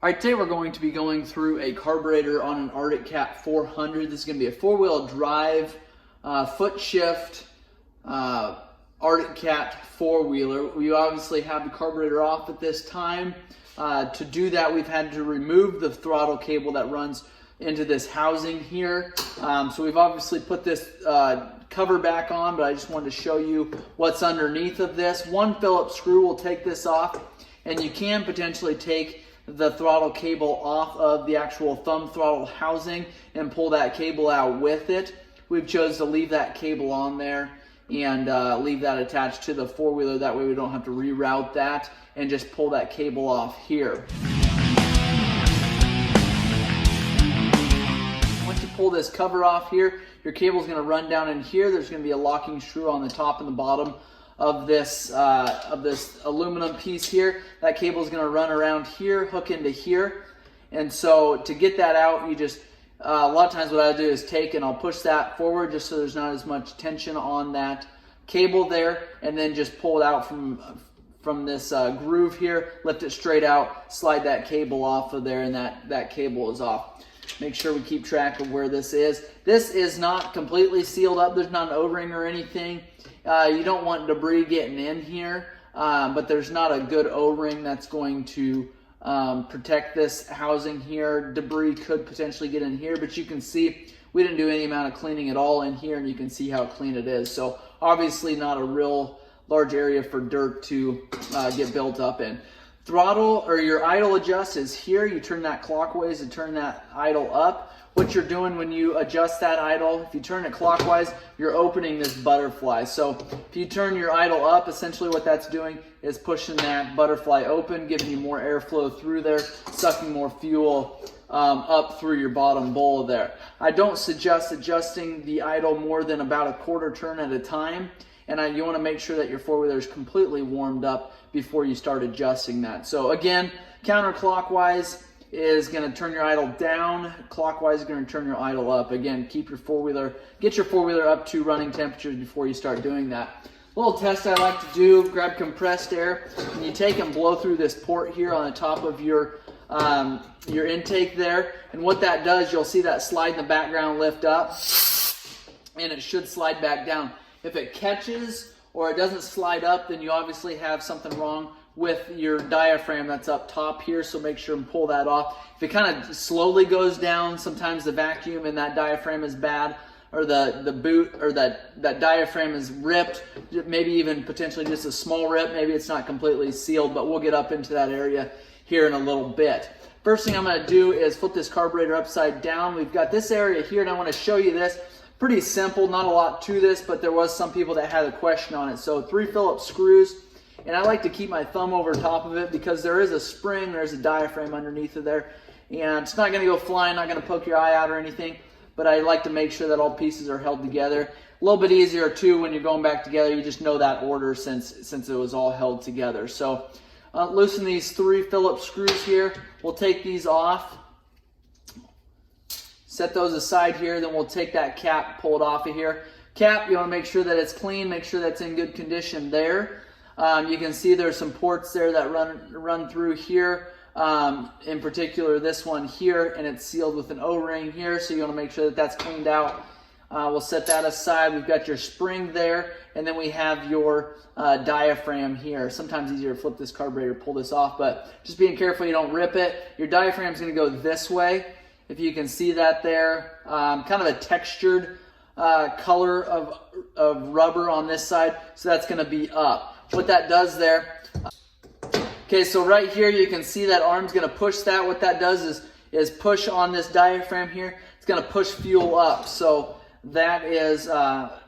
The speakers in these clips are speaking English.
All right, today we're going to be going through a carburetor on an Arctic Cat 400. This is going to be a four-wheel drive, foot shift, Arctic Cat four-wheeler. We obviously have the carburetor off at this time. To do that, we've had to remove the throttle cable that runs into this housing here. So we've obviously put this cover back on, but I just wanted to show you what's underneath of this. One Phillips screw will take this off, and you can potentially take the throttle cable off of the actual thumb throttle housing and pull that cable out with it. We've chosen to leave that cable on there and leave that attached to the four-wheeler. That way we don't have to reroute that and just pull that cable off here. Once you pull this cover off here, your cable is going to run down in here. There's going to be a locking screw on the top and the bottom of this aluminum piece here. That cable is going to run around here, hook into here. And so to get that out, you just, a lot of times what I do is take and I'll push that forward just so there's not as much tension on that cable there, and then just pull it out from this groove here, lift it straight out, slide that cable off of there, and that cable is off. Make sure we keep track of where this is. This is not completely sealed up. There's not an O-ring or anything. You don't want debris getting in here, but there's not a good O-ring that's going to protect this housing here. Debris could potentially get in here, but you can see we didn't do any amount of cleaning at all in here, and you can see how clean it is. So obviously not a real large area for dirt to get built up in. Throttle or your idle adjust is here. You turn that clockwise to turn that idle up. What you're doing when you adjust that idle, if you turn it clockwise, you're opening this butterfly. So if you turn your idle up, essentially what that's doing is pushing that butterfly open, giving you more airflow through there, sucking more fuel up through your bottom bowl there. I don't suggest adjusting the idle more than about a quarter turn at a time. And you want to make sure that your four-wheeler is completely warmed up before you start adjusting that. So again, counterclockwise is going to turn your idle down. Clockwise is going to turn your idle up. Again, get your four-wheeler up to running temperatures before you start doing that. A little test I like to do, grab compressed air, and you take and blow through this port here on the top of your intake there. And what that does, you'll see that slide in the background lift up, and it should slide back down. If it catches or it doesn't slide up, then you obviously have something wrong with your diaphragm that's up top here, so make sure and pull that off. If it kind of slowly goes down, sometimes the vacuum in that diaphragm is bad, or the boot or that diaphragm is ripped, maybe even potentially just a small rip, maybe it's not completely sealed, but we'll get up into that area here in a little bit. First thing I'm going to do is flip this carburetor upside down. We've got this area here, and I want to show you this. Pretty simple, not a lot to this, but there was some people that had a question on it. So 3 Phillips screws, and I like to keep my thumb over top of it because there is a spring, there's a diaphragm underneath of there, and it's not going to go flying, not going to poke your eye out or anything, but I like to make sure that all pieces are held together. A little bit easier too when you're going back together, you just know that order since it was all held together. So loosen these 3 Phillips screws here. We'll take these off. Set those aside here, then we'll take that cap, pull it off of here. Cap, you want to make sure that it's clean, make sure that's in good condition there. You can see there's some ports there that run through here, in particular this one here, and it's sealed with an O-ring here, so you want to make sure that that's cleaned out. We'll set that aside. We've got your spring there, and then we have your diaphragm here. Sometimes easier to flip this carburetor, pull this off, but just being careful you don't rip it. Your diaphragm is going to go this way. If you can see that there, kind of a textured color of rubber on this side, so that's going to be up. What that does there, okay, so right here you can see that arm's going to push that. What that does is push on this diaphragm here. It's going to push fuel up. So that is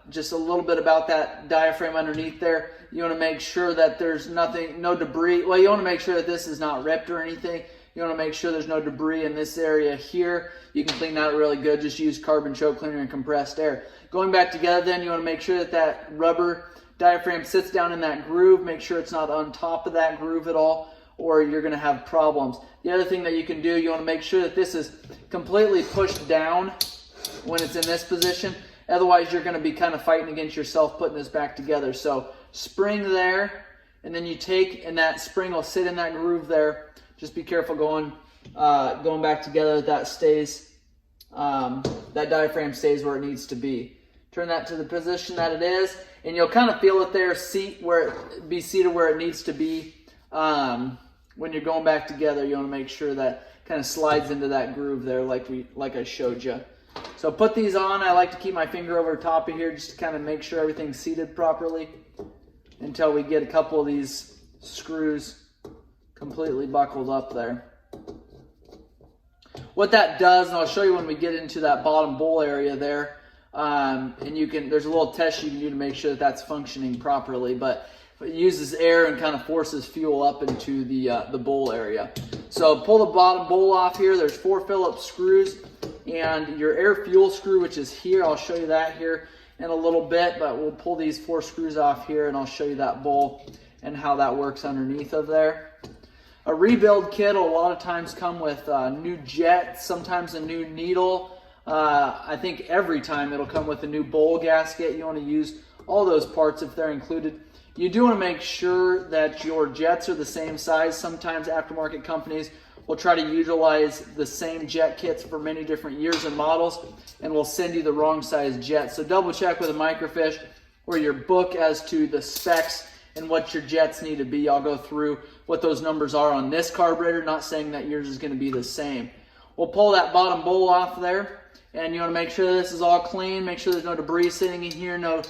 just a little bit about that diaphragm underneath there. You want to make sure that there's no debris. Well, you want to make sure that this is not ripped or anything. You want to make sure there's no debris in this area here. You can clean that really good. Just use carbon choke cleaner and compressed air. Going back together then, you want to make sure that rubber diaphragm sits down in that groove. Make sure it's not on top of that groove at all, or you're going to have problems. The other thing that you can do, you want to make sure that this is completely pushed down when it's in this position. Otherwise, you're going to be kind of fighting against yourself putting this back together. So spring there, and then you take, and that spring will sit in that groove there. Just be careful going going back together, that stays, that diaphragm stays where it needs to be. Turn that to the position that it is, and you'll kind of feel it there, seated where it needs to be. When you're going back together, you want to make sure that kind of slides into that groove there, like I showed you. So put these on. I like to keep my finger over top of here just to kind of make sure everything's seated properly until we get a couple of these screws completely buckled up there. What that does, and I'll show you when we get into that bottom bowl area there, and there's a little test you can do to make sure that that's functioning properly, but it uses air and kind of forces fuel up into the bowl area. So pull the bottom bowl off here. There's 4 Phillips screws, and your air fuel screw, which is here. I'll show you that here in a little bit, but we'll pull these 4 screws off here, and I'll show you that bowl and how that works underneath of there. A rebuild kit will a lot of times come with new jets, sometimes a new needle. I think every time it'll come with a new bowl gasket. You want to use all those parts if they're included. You do want to make sure that your jets are the same size. Sometimes aftermarket companies will try to utilize the same jet kits for many different years and models, and will send you the wrong size jet. So double check with a microfiche or your book as to the specs and what your jets need to be. I'll go through what those numbers are on this carburetor, not saying that yours is going to be the same. We'll pull that bottom bowl off there, and you want to make sure this is all clean. Make sure there's no debris sitting in here, no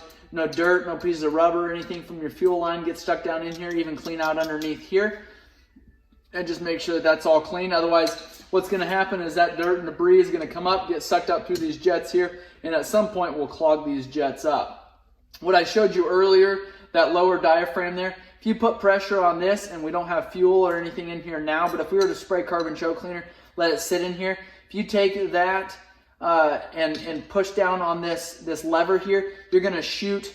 dirt, no pieces of rubber or anything from your fuel line gets stuck down in here. Even clean out underneath here, and just make sure that that's all clean. Otherwise, what's going to happen is that dirt and debris is going to come up, get sucked up through these jets here, and at some point will clog these jets up. What I showed you earlier, that lower diaphragm there, if you put pressure on this, and we don't have fuel or anything in here now, but if we were to spray carbon choke cleaner, let it sit in here, if you take that and push down on this lever here, you're going to shoot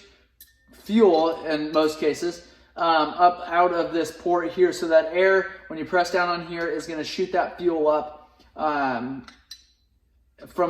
fuel, in most cases, up out of this port here. So that air, when you press down on here, is going to shoot that fuel up from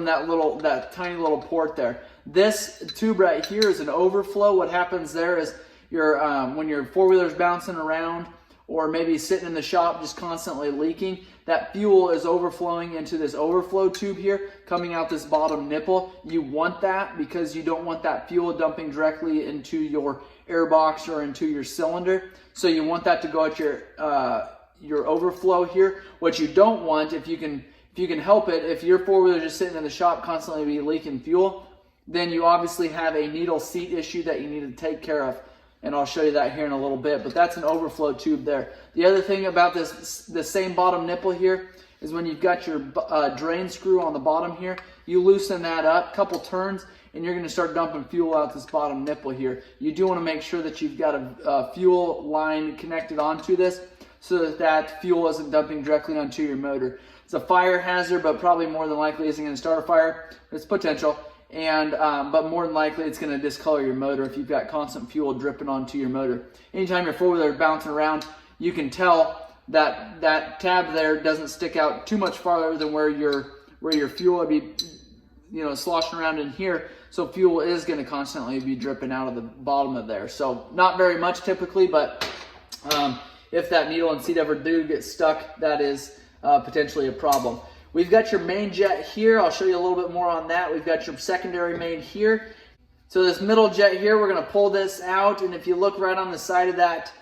that tiny little port there. This tube right here is an overflow. What happens there is when your four-wheeler's bouncing around, or maybe sitting in the shop just constantly leaking, that fuel is overflowing into this overflow tube here, coming out this bottom nipple. You want that because you don't want that fuel dumping directly into your air box or into your cylinder. So you want that to go at your overflow here. What you don't want, if you can help it, if your four-wheeler is just sitting in the shop constantly be leaking fuel, then you obviously have a needle seat issue that you need to take care of. And I'll show you that here in a little bit, but that's an overflow tube there. The other thing about the same bottom nipple here is when you've got your drain screw on the bottom here, you loosen that up, couple turns, and you're going to start dumping fuel out this bottom nipple here. You do want to make sure that you've got a fuel line connected onto this so that that fuel isn't dumping directly onto your motor. It's a fire hazard, but probably more than likely isn't going to start a fire. It's potential. But more than likely it's going to discolor your motor if you've got constant fuel dripping onto your motor. Anytime your four-wheeler is bouncing around, you can tell that that tab there doesn't stick out too much farther than where your fuel would be, sloshing around in here. So fuel is going to constantly be dripping out of the bottom of there. So not very much typically, but if that needle and seat ever do get stuck, that is potentially a problem. We've got your main jet here. I'll show you a little bit more on that. We've got your secondary main here. So this middle jet here, we're going to pull this out, and if you look right on the side of that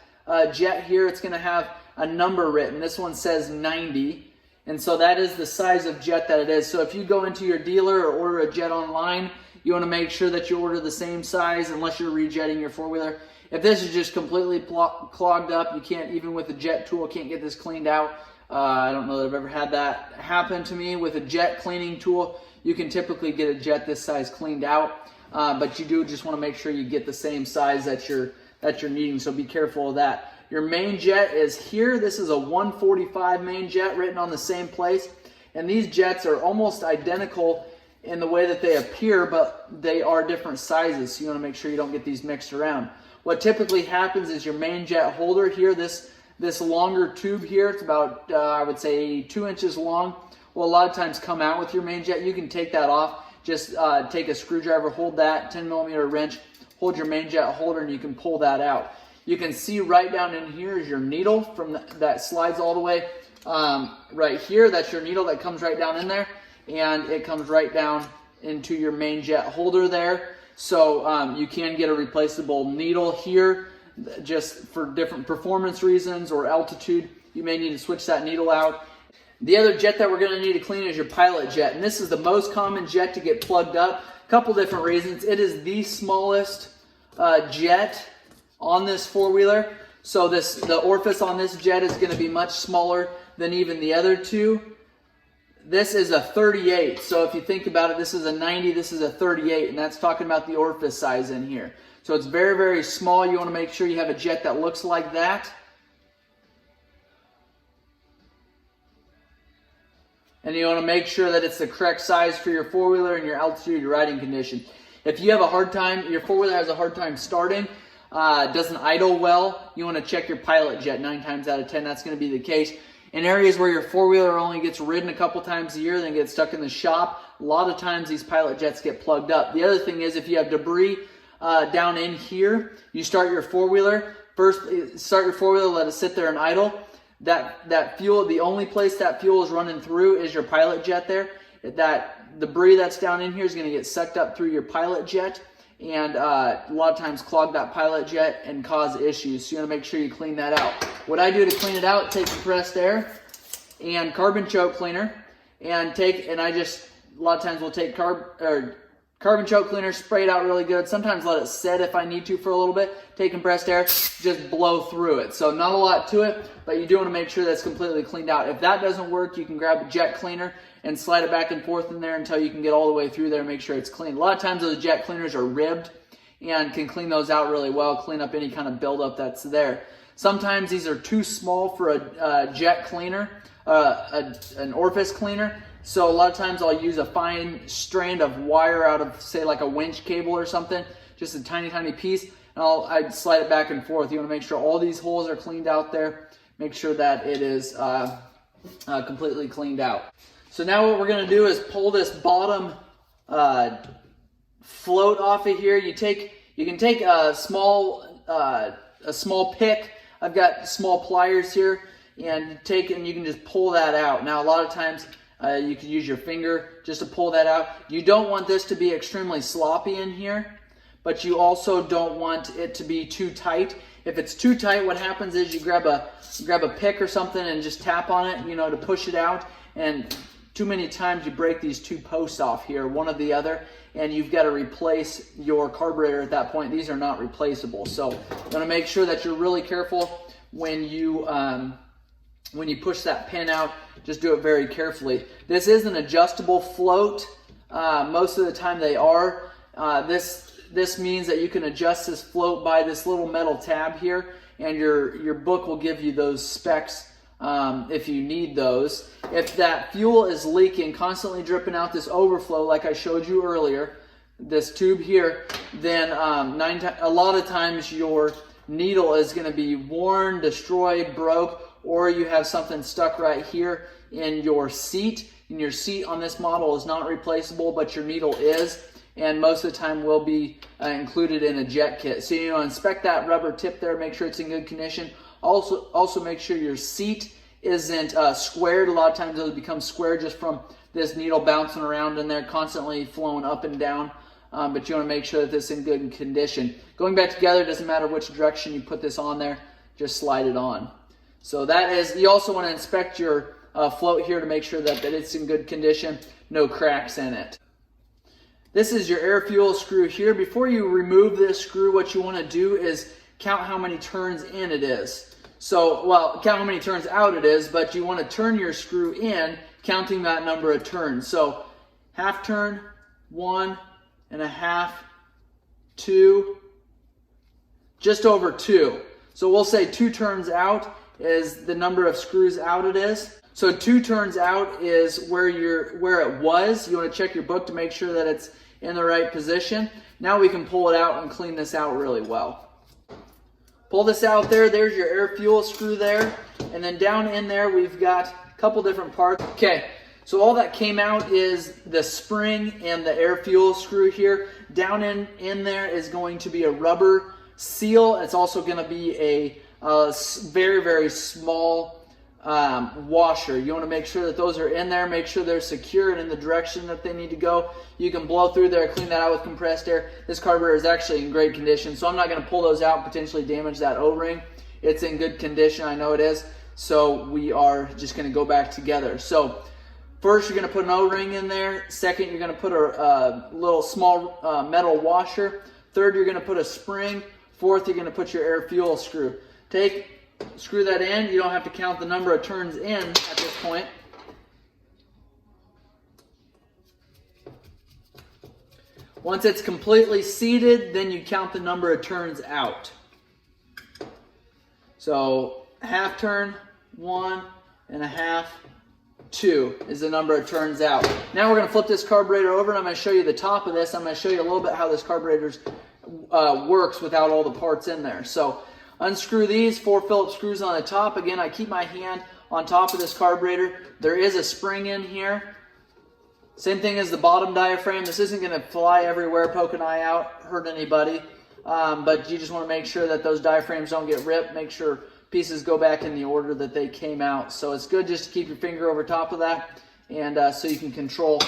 jet here, it's going to have a number written. This one says 90, and so that is the size of jet that it is. So if you go into your dealer or order a jet online, you want to make sure that you order the same size unless you're rejetting your four-wheeler. If this is just completely clogged up, you can't, even with a jet tool, can't get this cleaned out. I don't know that I've ever had that happen to me. With a jet cleaning tool, you can typically get a jet this size cleaned out, but you do just want to make sure you get the same size that you're needing, so be careful of that. Your main jet is here. This is a 145 main jet written on the same place, and these jets are almost identical in the way that they appear, but they are different sizes, so you want to make sure you don't get these mixed around. What typically happens is your main jet holder here, this longer tube here, it's about, I would say 2 inches long, will a lot of times come out with your main jet. You can take that off. Just take a screwdriver, hold that, 10mm wrench, hold your main jet holder, and you can pull that out. You can see right down in here is your needle that slides all the way right here. That's your needle that comes right down in there, and it comes right down into your main jet holder there. So you can get a replaceable needle here just for different performance reasons or altitude. You may need to switch that needle out. The other jet that we're going to need to clean is your pilot jet, and this is the most common jet to get plugged up. A couple different reasons. It is the smallest jet on this four-wheeler, so the orifice on this jet is going to be much smaller than even the other two. This is a 38, so if you think about it, this is a 90, this is a 38, and that's talking about the orifice size in here. So it's very, very small. You want to make sure you have a jet that looks like that. And you want to make sure that it's the correct size for your four-wheeler and your altitude, your riding condition. If you have a hard time, your four-wheeler has a hard time starting, doesn't idle well, you want to check your pilot jet. 9 times out of 10, that's going to be the case. In areas where your four-wheeler only gets ridden a couple times a year, then gets stuck in the shop, a lot of times these pilot jets get plugged up. The other thing is if you have debris down in here, you start your four-wheeler. First, start your four-wheeler, let it sit there and idle. That fuel, the only place that fuel is running through is your pilot jet there. That debris that's down in here is going to get sucked up through your pilot jet and a lot of times clog that pilot jet and cause issues. So you want to make sure you clean that out. What I do to clean it out, take compressed air and carbon choke cleaner and I just, a lot of times we'll take carbon choke cleaner, spray it out really good. Sometimes let it set if I need to for a little bit. Take compressed air, just blow through it. So not a lot to it, but you do want to make sure that's completely cleaned out. If that doesn't work, you can grab a jet cleaner and slide it back and forth in there until you can get all the way through there and make sure it's clean. A lot of times those jet cleaners are ribbed and can clean those out really well, clean up any kind of buildup that's there. Sometimes these are too small for a jet cleaner, an orifice cleaner. So a lot of times I'll use a fine strand of wire out of, say, like a winch cable or something, just a tiny, tiny piece, and I'd slide it back and forth. You want to make sure all these holes are cleaned out there. Make sure that it is completely cleaned out. So now what we're going to do is pull this bottom float off of here. You can take a small pick. I've got small pliers here, and you can just pull that out. Now a lot of times you can use your finger just to pull that out. You don't want this to be extremely sloppy in here, but you also don't want it to be too tight. If it's too tight, what happens is you grab a pick or something and just tap on it, to push it out. And too many times you break these two posts off here, one of the other, and you've got to replace your carburetor at that point. These are not replaceable. So you want to make sure that you're really careful when you push that pin out. Just do it very carefully. This is an adjustable float. Most of the time they are. This means that you can adjust this float by this little metal tab here, and your book will give you those specs if you need those. If that fuel is leaking, constantly dripping out this overflow like I showed you earlier, this tube here, then a lot of times your needle is going to be worn, destroyed, broke, or you have something stuck right here in your seat. And your seat on this model is not replaceable, but your needle is, and most of the time will be included in a jet kit. So inspect that rubber tip there, make sure it's in good condition. Also make sure your seat isn't squared. A lot of times it'll become square just from this needle bouncing around in there, constantly flowing up and down. But you want to make sure that this is in good condition. Going back together, doesn't matter which direction you put this on there, just slide it on. So you also want to inspect your float here to make sure that it's in good condition, no cracks in it. This is your air fuel screw here. Before you remove this screw, what you want to do is count how many turns in it is. So, count how many turns out it is, but you want to turn your screw in, counting that number of turns. So, half turn, 1.5, 2, just over 2. So we'll say 2 turns out is the number of screws out it is. So 2 turns out is where it was. You want to check your book to make sure that it's in the right position. Now we can pull it out and clean this out really well. Pull this out there. There's your air fuel screw there. And then down in there we've got a couple different parts. Okay, so all that came out is the spring and the air fuel screw here. Down in there is going to be a rubber seal. It's also going to be a very, very small washer. You want to make sure that those are in there, make sure they're secure and in the direction that they need to go. You can blow through there, clean that out with compressed air. This carburetor is actually in great condition, so I'm not going to pull those out and potentially damage that O-ring. It's in good condition, I know it is, so we are just going to go back together. So first, you're going to put an O-ring in there. Second, you're going to put a little small metal washer. Third, you're going to put a spring. Fourth, you're going to put your air fuel screw. Screw that in. You don't have to count the number of turns in at this point. Once it's completely seated, then you count the number of turns out. So half turn, 1.5, 2 is the number of turns out. Now we're going to flip this carburetor over and I'm going to show you the top of this. I'm going to show you a little bit how this carburetor works without all the parts in there. So unscrew these 4 Phillips screws on the top. Again, I keep my hand on top of this carburetor. There is a spring in here. Same thing as the bottom diaphragm. This isn't going to fly everywhere, poke an eye out, hurt anybody. But you just want to make sure that those diaphragms don't get ripped. Make sure pieces go back in the order that they came out. So it's good just to keep your finger over top of that, and so you can control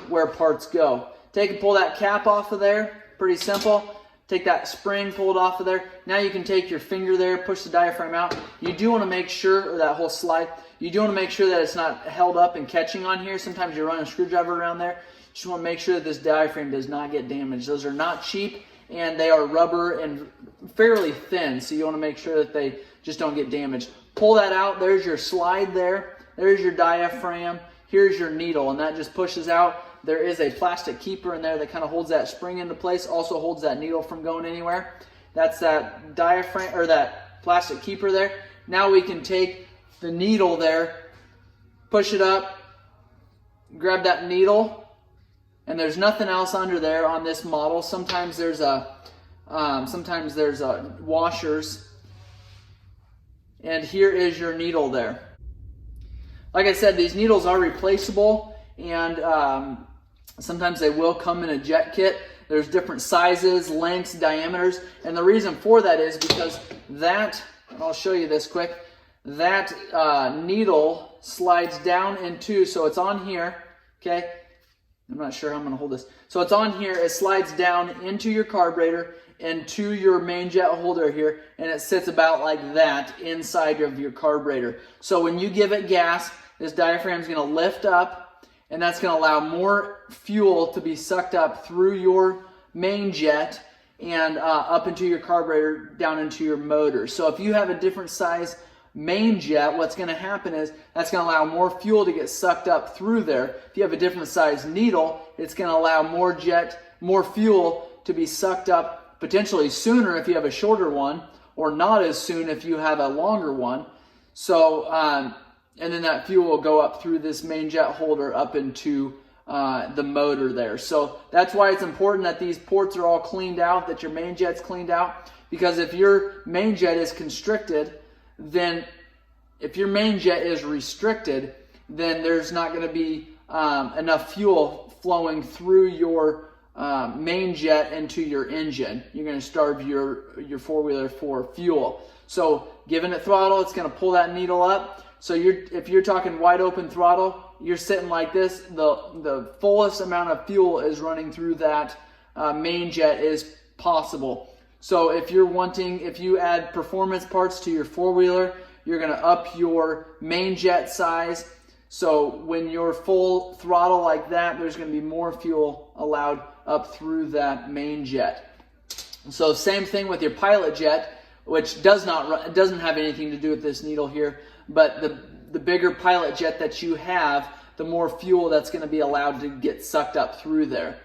where parts go. Take and pull that cap off of there. Pretty simple. Take that spring, pull it off of there. Now you can take your finger there, push the diaphragm out. You do want to make sure, or that whole slide, you do want to make sure that it's not held up and catching on here. Sometimes you run a screwdriver around there. You just want to make sure that this diaphragm does not get damaged. Those are not cheap, and they are rubber and fairly thin, so you want to make sure that they just don't get damaged. Pull that out. There's your slide there. There's your diaphragm. Here's your needle, and that just pushes out. There is a plastic keeper in there that kind of holds that spring into place, also holds that needle from going anywhere. That's that diaphragm, or that plastic keeper there. Now we can take the needle there, push it up, grab that needle, and there's nothing else under there on this model. Sometimes there's washers, and here is your needle there. Like I said, these needles are replaceable, and sometimes they will come in a jet kit. There's different sizes, lengths, diameters, and the reason for that is because that, and I'll show you this quick, that needle slides down into, so it's on here, okay? I'm not sure how I'm going to hold this. So it's on here, it slides down into your carburetor and to your main jet holder here, and it sits about like that inside of your carburetor. So when you give it gas, this diaphragm is going to lift up, and that's going to allow more fuel to be sucked up through your main jet and up into your carburetor, down into your motor. So if you have a different size main jet, what's going to happen is that's going to allow more fuel to get sucked up through there. If you have a different size needle, it's going to allow more fuel to be sucked up potentially sooner if you have a shorter one, or not as soon if you have a longer one. So, and then that fuel will go up through this main jet holder up into the motor there. So that's why it's important that these ports are all cleaned out, that your main jet's cleaned out, because if your main jet is constricted, then if your main jet is restricted, then there's not going to be enough fuel flowing through your main jet into your engine. You're going to starve your four-wheeler for fuel. So giving it throttle, it's going to pull that needle up. So if you're talking wide open throttle, you're sitting like this, the fullest amount of fuel is running through that main jet is possible. So if you add performance parts to your four-wheeler, you're going to up your main jet size. So when you're full throttle like that, there's going to be more fuel allowed up through that main jet. So same thing with your pilot jet, which doesn't have anything to do with this needle here, but the bigger pilot jet that you have, the more fuel that's going to be allowed to get sucked up through there.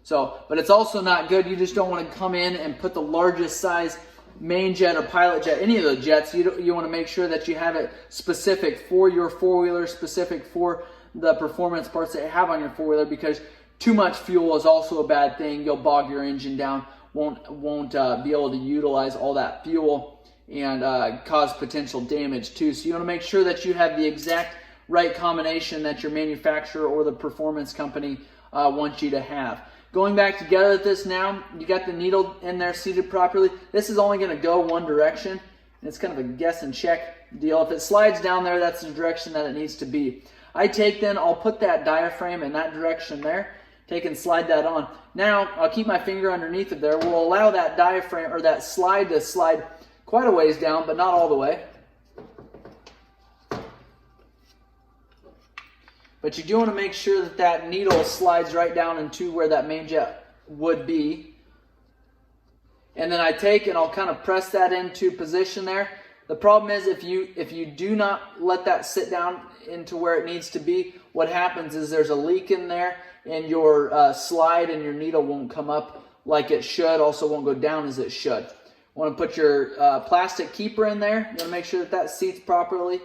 So, but it's also not good. You just don't want to come in and put the largest size main jet or pilot jet, any of the jets. You want to make sure that you have it specific for your four-wheeler, specific for the performance parts that you have on your four-wheeler, because too much fuel is also a bad thing. You'll bog your engine down, won't be able to utilize all that fuel, and cause potential damage too. So you want to make sure that you have the exact right combination that your manufacturer or the performance company wants you to have. Going back together with this now, you got the needle in there seated properly. This is only going to go one direction. It's kind of a guess and check deal. If it slides down there, that's the direction that it needs to be. I'll put that diaphragm in that direction there, take and slide that on. Now, I'll keep my finger underneath it there. We'll allow that diaphragm, or that slide, to slide quite a ways down, but not all the way. But you do want to make sure that that needle slides right down into where that main jet would be. And then I take and I'll kind of press that into position there. The problem is if you do not let that sit down into where it needs to be, what happens is there's a leak in there, and your slide and your needle won't come up like it should, also won't go down as it should. You want to put your plastic keeper in there. You want to make sure that that seats properly.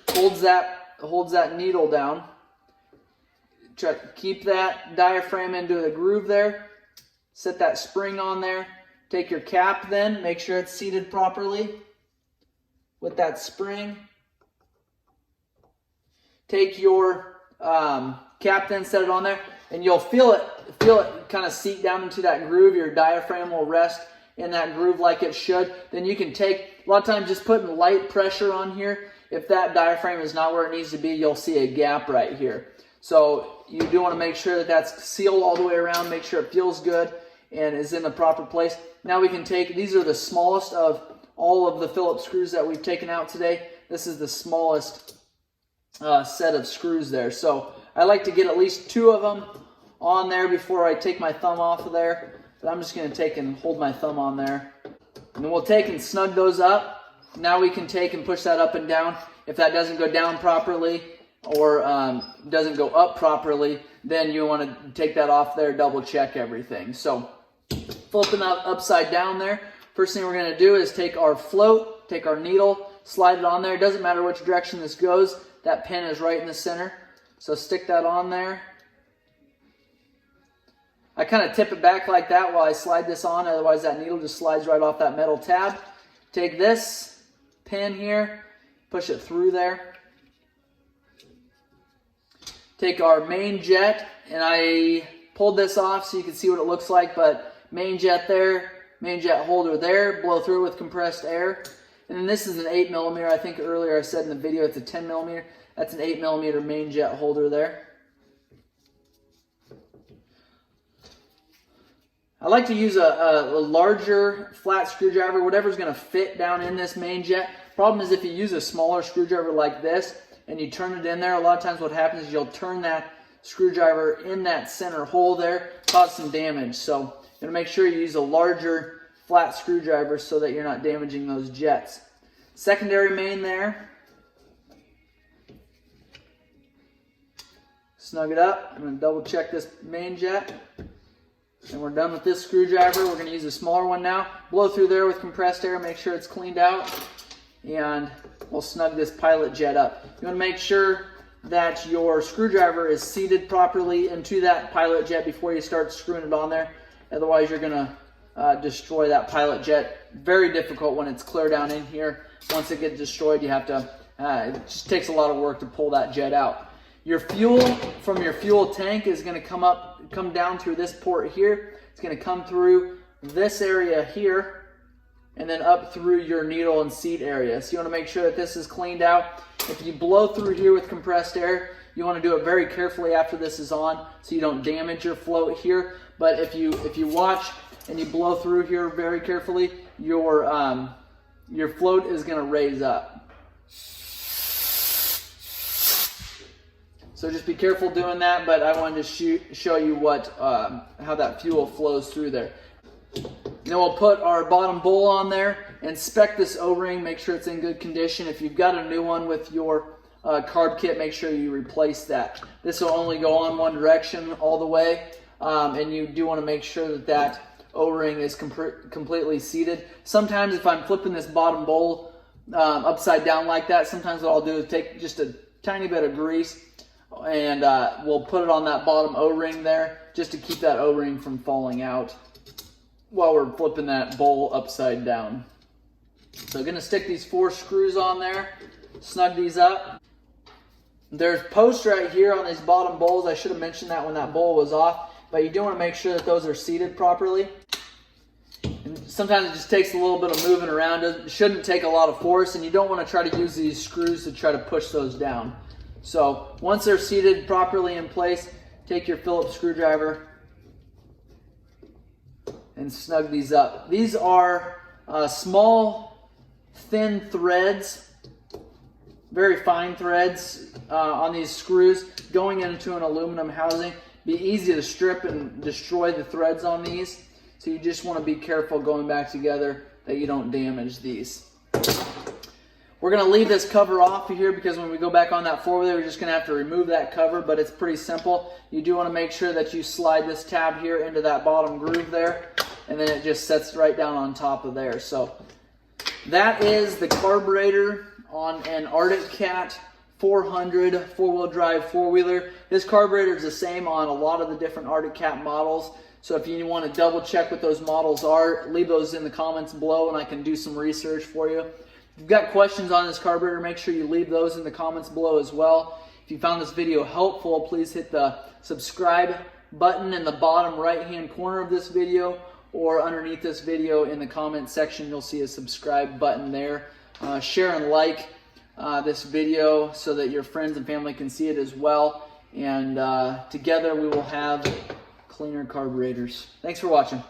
Holds that needle down. Try to keep that diaphragm into the groove there. Set that spring on there. Take your cap then, make sure it's seated properly with that spring. Take your cap then, set it on there, and you'll feel it kind of seat down into that groove. Your diaphragm will rest in that groove like it should. Then you can take, a lot of times just putting light pressure on here. If that diaphragm is not where it needs to be, you'll see a gap right here. So you do want to make sure that that's sealed all the way around, make sure it feels good and is in the proper place. Now we can take, these are the smallest of all of the Phillips screws that we've taken out today. This is the smallest set of screws there. So I like to get at least 2 of them on there before I take my thumb off of there. But I'm just going to take and hold my thumb on there. And then we'll take and snug those up. Now we can take and push that up and down. If that doesn't go down properly or doesn't go up properly, then you want to take that off there, double check everything. So flipping that upside down there, first thing we're going to do is take our float, take our needle, slide it on there. It doesn't matter which direction this goes. That pin is right in the center. So stick that on there. I kind of tip it back like that while I slide this on, otherwise that needle just slides right off that metal tab. Take this pin here, push it through there. Take our main jet, and I pulled this off so you can see what it looks like, but main jet there, main jet holder there, blow through with compressed air. And then this is an 8mm. I think earlier I said in the video it's a 10mm. That's an 8mm main jet holder there. I like to use a larger flat screwdriver, whatever's going to fit down in this main jet. Problem is if you use a smaller screwdriver like this and you turn it in there, a lot of times what happens is you'll turn that screwdriver in that center hole there, cause some damage. So you're going to make sure you use a larger flat screwdriver so that you're not damaging those jets. Secondary main there. Snug it up. I'm going to double check this main jet. And we're done with this screwdriver. We're going to use a smaller one now. Blow through there with compressed air, make sure it's cleaned out. And we'll snug this pilot jet up. You want to make sure that your screwdriver is seated properly into that pilot jet before you start screwing it on there. Otherwise you're going to destroy that pilot jet. Very difficult when it's clear down in here. Once it gets destroyed, you have to, it just takes a lot of work to pull that jet out. Your fuel from your fuel tank is going to come down through this port here. It's going to come through this area here and then up through your needle and seat area. So you want to make sure that this is cleaned out. If you blow through here with compressed air, you want to do it very carefully after this is on so you don't damage your float here. But if you watch and you blow through here very carefully, your float is going to raise up. So just be careful doing that, but I wanted to show you how that fuel flows through there. Then we'll put our bottom bowl on there, inspect this O-ring, make sure it's in good condition. If you've got a new one with your carb kit, make sure you replace that. This will only go on one direction all the way, and you do want to make sure that O-ring is completely seated. Sometimes if I'm flipping this bottom bowl upside down like that, sometimes what I'll do is take just a tiny bit of grease and we'll put it on that bottom O-ring there just to keep that O-ring from falling out while we're flipping that bowl upside down. So I'm going to stick these 4 screws on there, snug these up. There's posts right here on these bottom bowls. I should have mentioned that when that bowl was off, but you do want to make sure that those are seated properly. And sometimes it just takes a little bit of moving around. It shouldn't take a lot of force, and you don't want to try to use these screws to try to push those down. So once they're seated properly in place, take your Phillips screwdriver and snug these up. These are small, thin threads, very fine threads on these screws going into an aluminum housing. Be easy to strip and destroy the threads on these. So you just want to be careful going back together that you don't damage these. We're going to leave this cover off of here because when we go back on that four-wheeler, we're just going to have to remove that cover, but it's pretty simple. You do want to make sure that you slide this tab here into that bottom groove there, and then it just sets right down on top of there. So that is the carburetor on an Arctic Cat 400 four-wheel drive four-wheeler. This carburetor is the same on a lot of the different Arctic Cat models. So if you want to double check what those models are, leave those in the comments below and I can do some research for you. If you've got questions on this carburetor, make sure you leave those in the comments below as well. If you found this video helpful, please hit the subscribe button in the bottom right-hand corner of this video, or underneath this video in the comment section, you'll see a subscribe button there. Share and like this video so that your friends and family can see it as well. And together we will have cleaner carburetors. Thanks for watching.